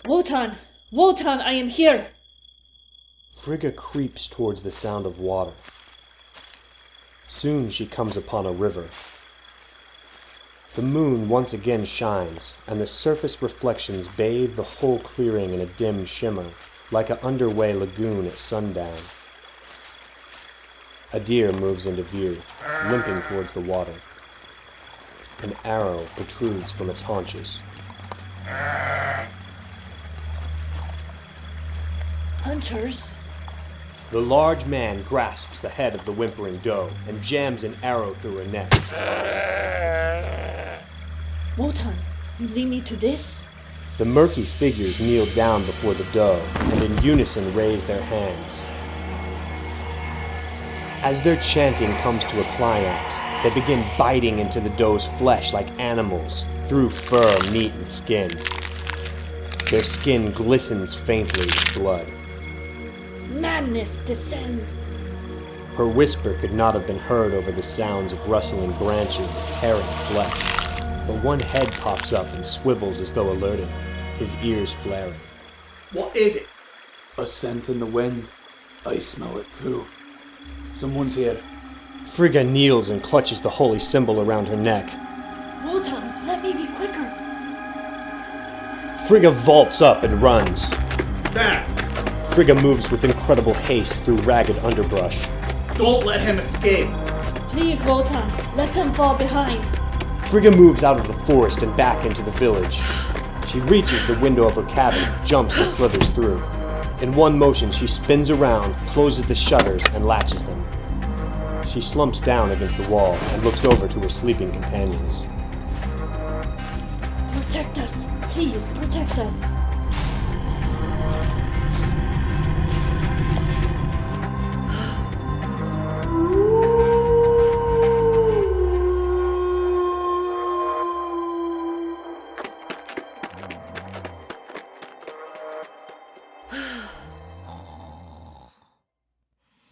Wotan! Wotan, I am here! Frigga creeps towards the sound of water. Soon she comes upon a river. The moon once again shines, and the surface reflections bathe the whole clearing in a dim shimmer, like an underway lagoon at sundown. A deer moves into view, limping towards the water. An arrow protrudes from its haunches. Hunters? The large man grasps the head of the whimpering doe and jams an arrow through her neck. Wotan, you lead me to this? The murky figures kneel down before the doe and in unison raise their hands. As their chanting comes to a climax, they begin biting into the doe's flesh like animals, through fur, meat, and skin. Their skin glistens faintly with blood. Madness descends. Her whisper could not have been heard over the sounds of rustling branches, tearing flesh. But one head pops up and swivels as though alerted, his ears flaring. What is it? A scent in the wind. I smell it too. Someone's here. Frigga kneels and clutches the holy symbol around her neck. Wotan, let me be quicker. Frigga vaults up and runs. There! Frigga moves with incredible haste through ragged underbrush. Don't let him escape! Please, Wotan, let them fall behind. Frigga moves out of the forest and back into the village. She reaches the window of her cabin, jumps and slithers through. In one motion, she spins around, closes the shutters, and latches them. She slumps down against the wall and looks over to her sleeping companions. Protect us. Please, protect us.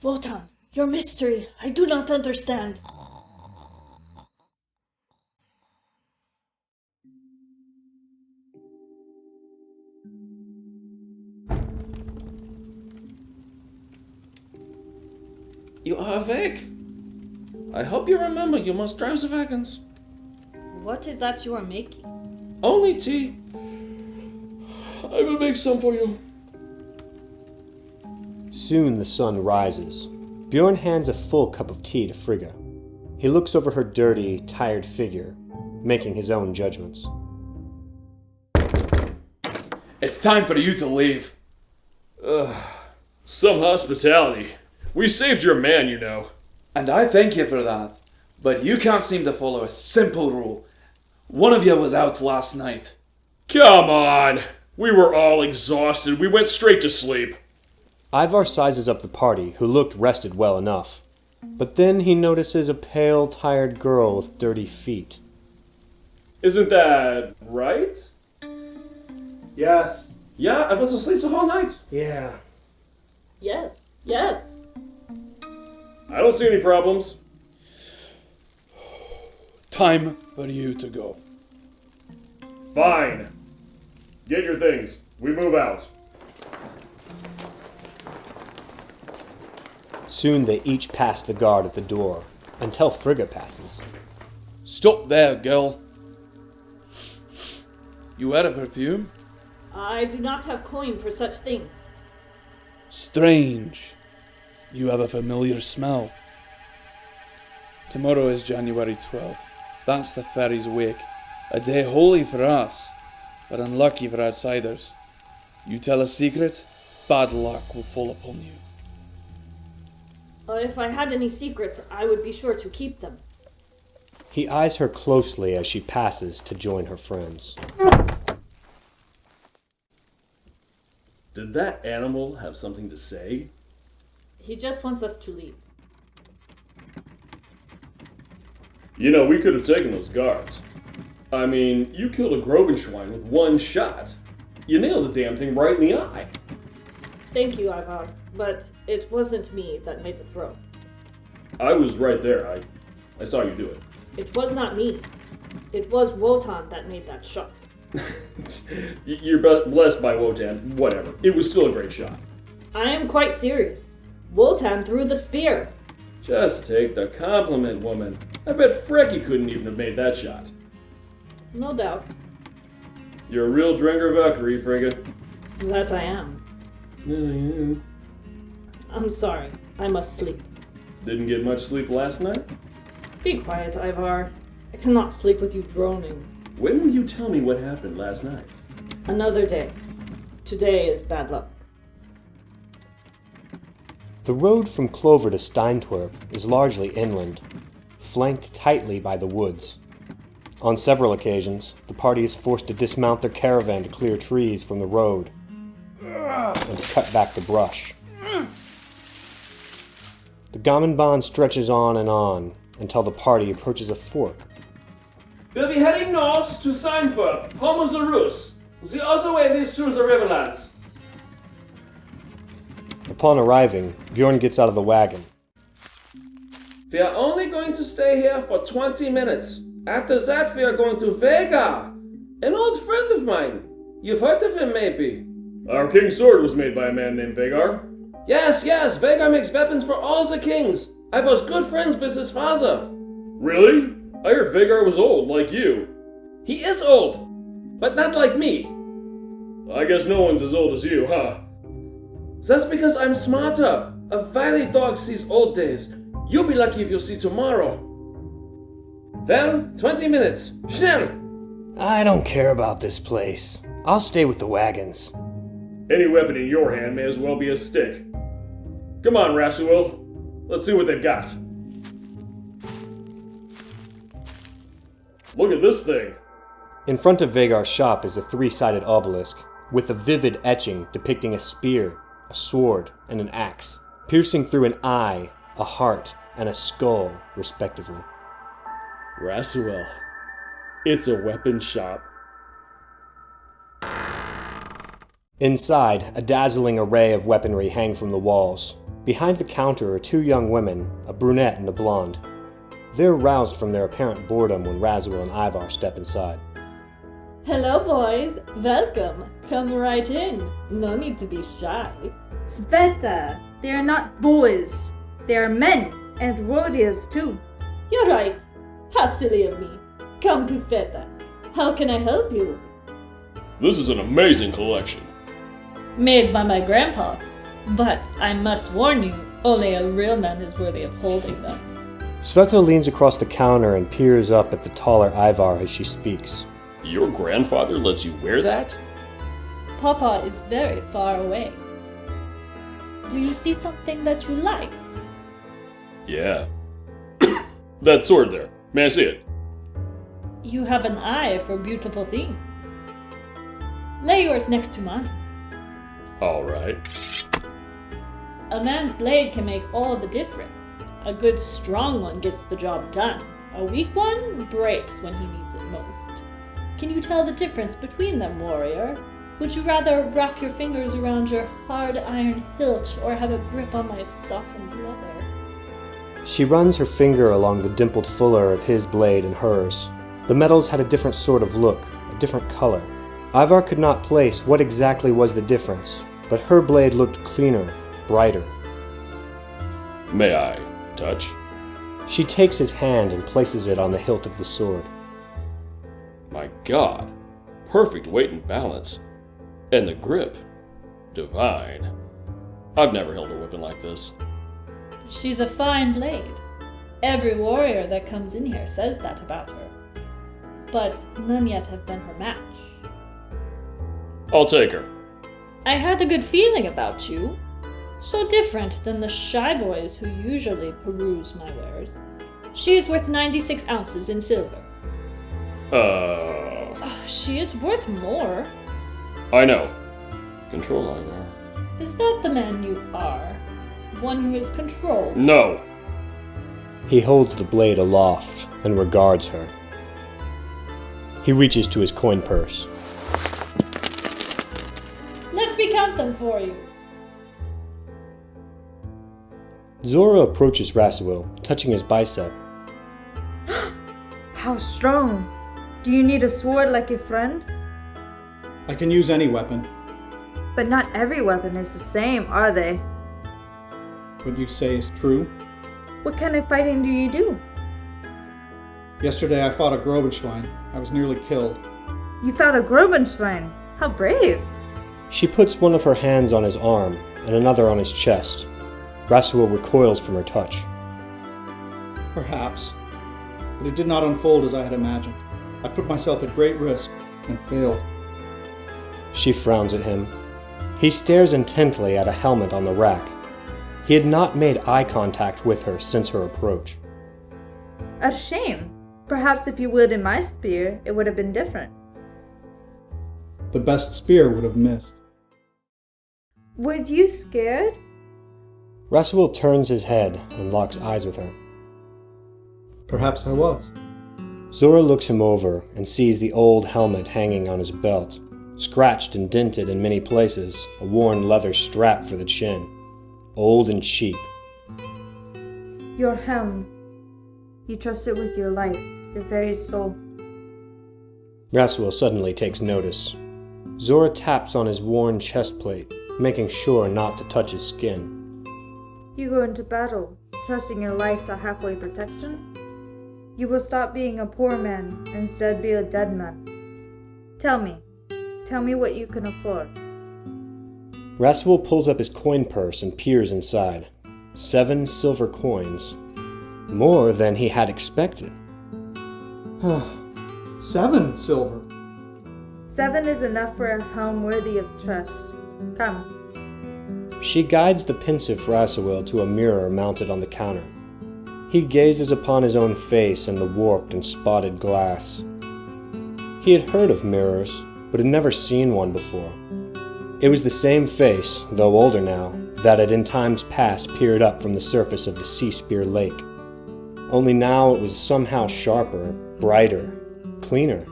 Wotan, your mystery, I do not understand. You are awake. I hope you remember you must drive the wagons. What is that you are making? Only tea. I will make some for you. Soon the sun rises. Bjorn hands a full cup of tea to Frigga. He looks over her dirty, tired figure, making his own judgments. It's time for you to leave. Some hospitality. We saved your man, you know. And I thank you for that. But you can't seem to follow a simple rule. One of you was out last night. Come on. We were all exhausted. We went straight to sleep. Ivar sizes up the party, who looked rested well enough. But then he notices a pale, tired girl with dirty feet. Isn't that right? Yes. Yeah, I was asleep the whole night. Yeah. Yes, yes. I don't see any problems. Time for you to go. Fine. Get your things. We move out. Soon they each pass the guard at the door, until Frigga passes. Stop there, girl. You wear a perfume? I do not have coin for such things. Strange. You have a familiar smell. Tomorrow is January 12th. That's the fairies' wake. A day holy for us, but unlucky for outsiders. You tell a secret, bad luck will fall upon you. If I had any secrets, I would be sure to keep them. He eyes her closely as she passes to join her friends. Did that animal have something to say? He just wants us to leave. You know, we could have taken those guards. I mean, you killed a Grobenschwein with one shot. You nailed the damn thing right in the eye. Thank you, Ivar, but it wasn't me that made the throw. I was right there. I saw you do it. It was not me. It was Walton that made that shot. You're blessed by Wotan. Whatever. It was still a great shot. I am quite serious. Walton threw the spear. Just take the compliment, woman. I bet Frigga couldn't even have made that shot. No doubt. You're a real drinker Valkyrie, Frigga. That I am. I'm sorry. I must sleep. Didn't get much sleep last night? Be quiet, Ivar. I cannot sleep with you droning. When will you tell me what happened last night? Another day. Today is bad luck. The road from Clover to Steintwerp is largely inland, flanked tightly by the woods. On several occasions, the party is forced to dismount their caravan to clear trees from the road and to cut back the brush. The Gamenbahn stretches on and on until the party approaches a fork. We'll be heading north to Steinfurt, home of the Rus. The other way leads through the Riverlands. Upon arriving, Bjorn gets out of the wagon. We are only going to stay here for 20 minutes. After that, we are going to Vega, an old friend of mine. You've heard of him, maybe? Our king's sword was made by a man named Vega. Yes, Vega makes weapons for all the kings. I was good friends with his father. Really? I heard Vega was old, like you. He is old, but not like me. I guess no one's as old as you, huh? That's because I'm smarter. A valley dog sees old days. You'll be lucky if you see tomorrow. Well, 20 minutes. Schnell! I don't care about this place. I'll stay with the wagons. Any weapon in your hand may as well be a stick. Come on, Rasuel. Let's see what they've got. Look at this thing. In front of Vegar's shop is a three-sided obelisk with a vivid etching depicting a spear, a sword, and an axe, piercing through an eye, a heart, and a skull, respectively. Rasuel. It's a weapon shop. Inside, a dazzling array of weaponry hang from the walls. Behind the counter are two young women, a brunette and a blonde. They're roused from their apparent boredom when Rasuel and Ivar step inside. Hello, boys. Welcome. Come right in. No need to be shy. Sveta, they are not boys. They are men, and warriors too. You're right. How silly of me. Come to Sveta. How can I help you? This is an amazing collection. Made by my grandpa. But I must warn you, only a real man is worthy of holding them. Sveta leans across the counter and peers up at the taller Ivar as she speaks. Your grandfather lets you wear that? Papa is very far away. Do you see something that you like? Yeah. That sword there. May I see it? You have an eye for beautiful things. Lay yours next to mine. Alright. A man's blade can make all the difference. A good strong one gets the job done. A weak one breaks when he needs it most. Can you tell the difference between them, warrior? Would you rather wrap your fingers around your hard iron hilt or have a grip on my softened leather? She runs her finger along the dimpled fuller of his blade and hers. The metals had a different sort of look, a different color. Ivar could not place what exactly was the difference, but her blade looked cleaner, brighter. May I touch? She takes his hand and places it on the hilt of the sword. My God. Perfect weight and balance. And the grip. Divine. I've never held a weapon like this. She's a fine blade. Every warrior that comes in here says that about her. But none yet have been her match. I'll take her. I had a good feeling about you. So different than the shy boys who usually peruse my wares. She is worth 96 ounces in silver. She is worth more. I know. Control Ivar. Is that the man you are? One who is controlled? No. He holds the blade aloft and regards her. He reaches to his coin purse. Let me count them for you. Zora approaches Rasuel, touching his bicep. How strong! Do you need a sword like your friend? I can use any weapon. But not every weapon is the same, are they? What you say is true. What kind of fighting do you do? Yesterday I fought a Grobenschwein. I was nearly killed. You fought a Grobenschwein. How brave. She puts one of her hands on his arm and another on his chest. Rasuel recoils from her touch. Perhaps. But it did not unfold as I had imagined. I put myself at great risk and failed. She frowns at him. He stares intently at a helmet on the rack. He had not made eye contact with her since her approach. A shame. Perhaps if you wielded my spear, it would have been different. The best spear would have missed. Were you scared? Rasuel turns his head and locks eyes with her. Perhaps I was. Zora looks him over and sees the old helmet hanging on his belt, scratched and dented in many places, a worn leather strap for the chin. Old and cheap. Your helm. You trust it with your life, your very soul. Rasuel suddenly takes notice. Zora taps on his worn chest plate, making sure not to touch his skin. You go into battle, trusting your life to halfway protection? You will stop being a poor man and instead be a dead man. Tell me what you can afford. Rasuel pulls up his coin purse and peers inside. 7 silver coins. More than he had expected. 7 silver. 7 is enough for a helm worthy of trust. Come. She guides the pensive Rasuel to a mirror mounted on the counter. He gazes upon his own face in the warped and spotted glass. He had heard of mirrors, but had never seen one before. It was the same face, though older now, that had in times past peered up from the surface of the Sea Spear Lake. Only now it was somehow sharper, brighter, cleaner.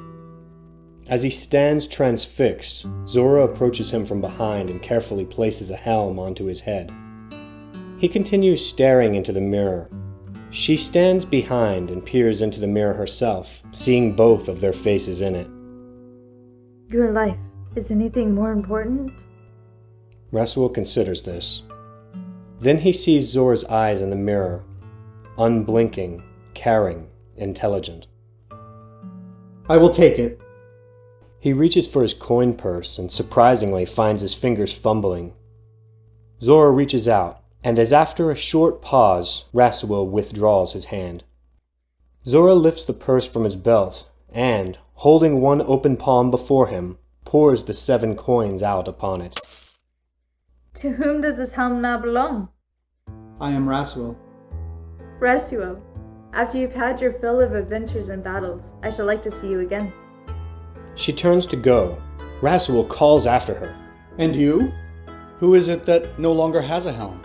As he stands transfixed, Zora approaches him from behind and carefully places a helm onto his head. He continues staring into the mirror. She stands behind and peers into the mirror herself, seeing both of their faces in it. Your life. Is anything more important? Rasuel considers this. Then he sees Zora's eyes in the mirror. Unblinking, caring, intelligent. I will take it. He reaches for his coin purse and surprisingly finds his fingers fumbling. Zora reaches out, and as after a short pause, Rasuel withdraws his hand. Zora lifts the purse from his belt and, holding one open palm before him, pours the 7 coins out upon it. To whom does this helm now belong? I am Rasuel. Rasuel, after you've had your fill of adventures and battles, I shall like to see you again. She turns to go. Rasuel calls after her. And you? Who is it that no longer has a helm?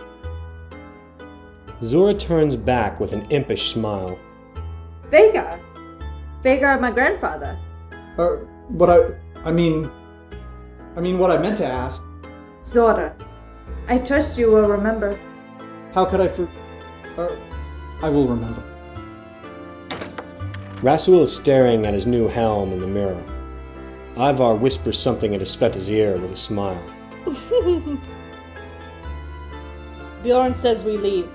Zora turns back with an impish smile. Vega! Vega, my grandfather. I mean what I meant to ask. Zora, I trust you will remember. How could I I will remember. Rasuel is staring at his new helm in the mirror. Ivar whispers something at his Sveta's ear with a smile. Bjorn says we leave.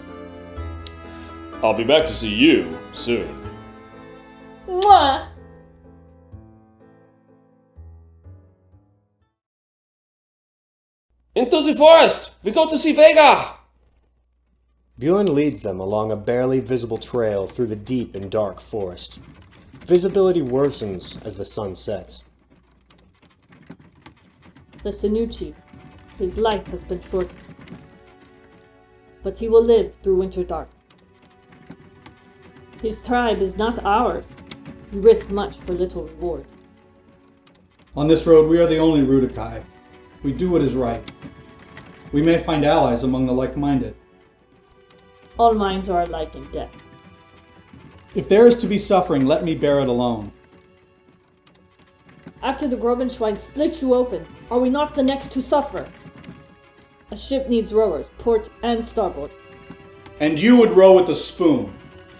I'll be back to see you soon. Mwah! Into the forest! We go to see Vega! Bjorn leads them along a barely visible trail through the deep and dark forest. Visibility worsens as the sun sets. The Sanucci. His life has been shortened. But he will live through winter dark. His tribe is not ours. We risk much for little reward. On this road we are the only Ruticai. We do what is right. We may find allies among the like-minded. All minds are alike in death. If there is to be suffering, let me bear it alone. After the Grobenschwein split you open, are we not the next to suffer? A ship needs rowers, port and starboard. And you would row with a spoon.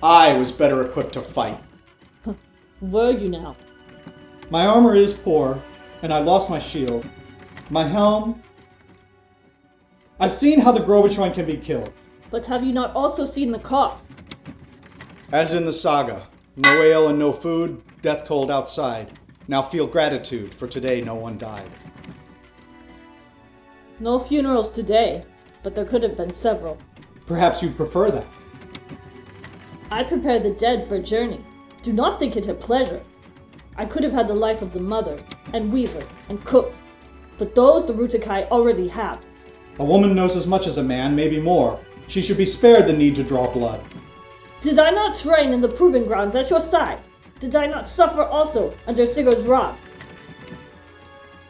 I was better equipped to fight. Were you now? My armor is poor, and I lost my shield, my helm. I've seen how the Grobachwan can be killed. But have you not also seen the cost? As in the saga, no ale and no food, death cold outside. Now feel gratitude, for today no one died. No funerals today, but there could have been several. Perhaps you prefer that. I prepare the dead for a journey. Do not think it a pleasure. I could have had the life of the mothers, and weavers, and cooks, but those the Ruticai already have. A woman knows as much as a man, maybe more. She should be spared the need to draw blood. Did I not train in the proving grounds at your side? Did I not suffer also under Sigurd's rod?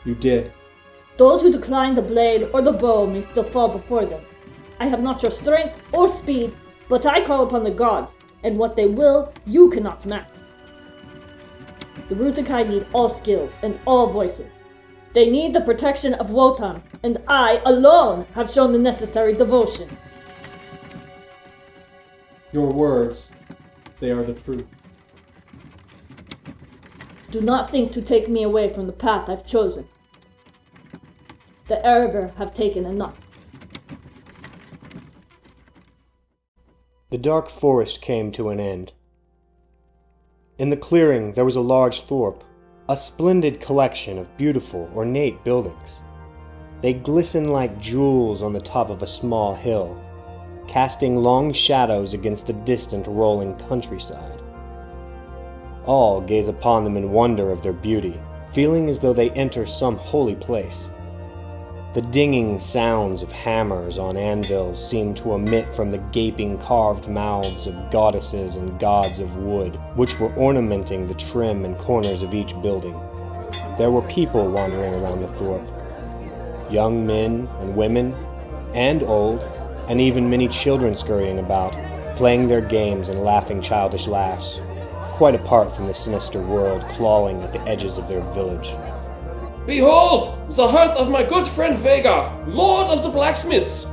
You did. Those who decline the blade or the bow may still fall before them. I have not your strength or speed, but I call upon the gods, and what they will, you cannot match. The Ruticai need all skills and all voices. They need the protection of Walton, and I alone have shown the necessary devotion. Your words, they are the truth. Do not think to take me away from the path I've chosen. The Erebor have taken enough. The dark forest came to an end. In the clearing there was a large thorp, a splendid collection of beautiful, ornate buildings. They glistened like jewels on the top of a small hill, casting long shadows against the distant rolling countryside. All gaze upon them in wonder of their beauty, feeling as though they enter some holy place. The dinging sounds of hammers on anvils seemed to emit from the gaping carved mouths of goddesses and gods of wood, which were ornamenting the trim and corners of each building. There were people wandering around the thorp, young men and women, and old, and even many children scurrying about, playing their games and laughing childish laughs, quite apart from the sinister world clawing at the edges of their village. Behold, the hearth of my good friend Vega, Lord of the Blacksmiths!